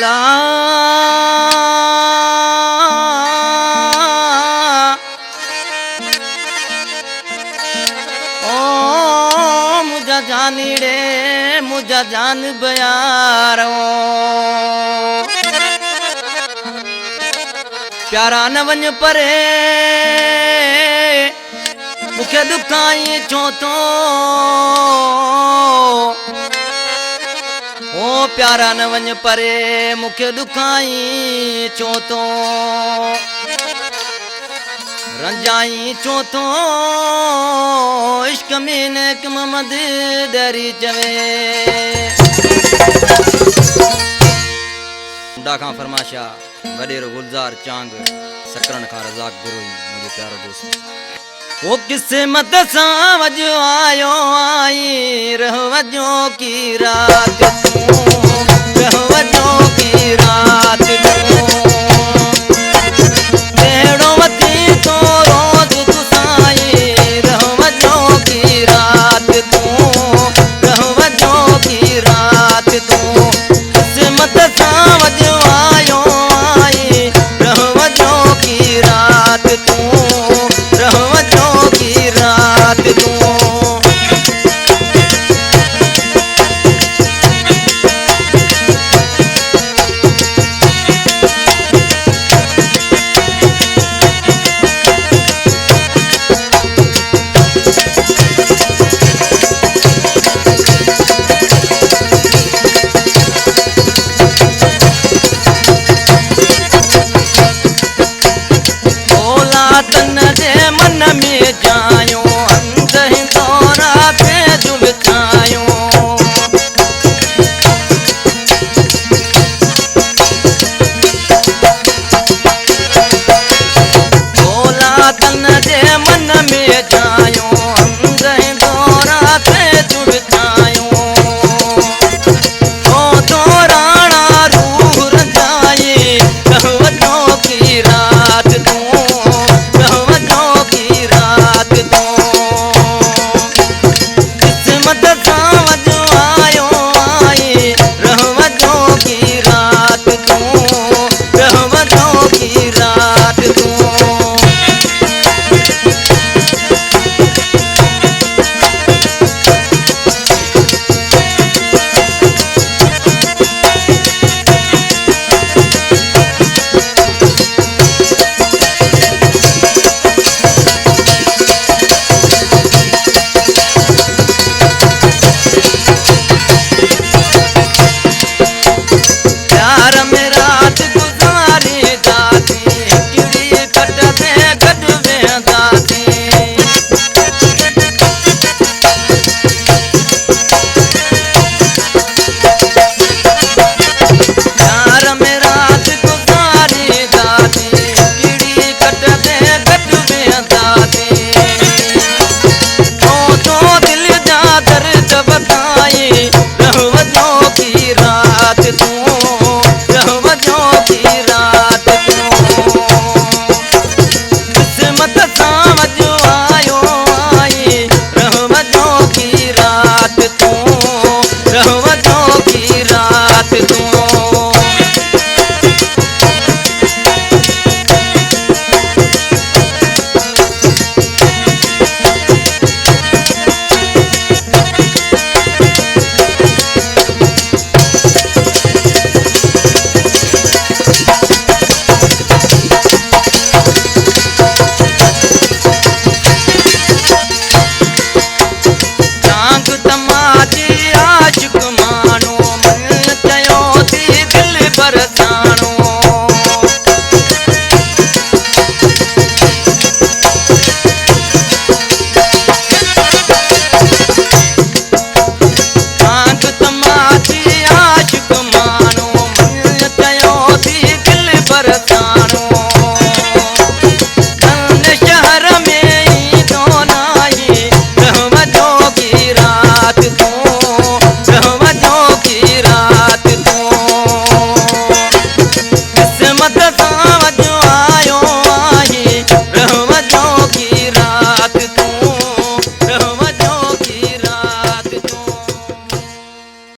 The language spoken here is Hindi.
ला ओ मुझा जानीड़े मुझा जान बयारो प्यारा न वञ परे मुखे दुखाई छो तो ओ प्यारा न वञ परे मुखे दुखाई छो तो रंजाई छो तो इश्क में नेक मोहम्मद डरी चवे डाखा फरमाशा वडेरो गुलजार चांग सकरण खा रज़ाक बिरोई मुझे प्यारो दोस्त वो किस्मत सा वजो आयो आई रह वजो की रात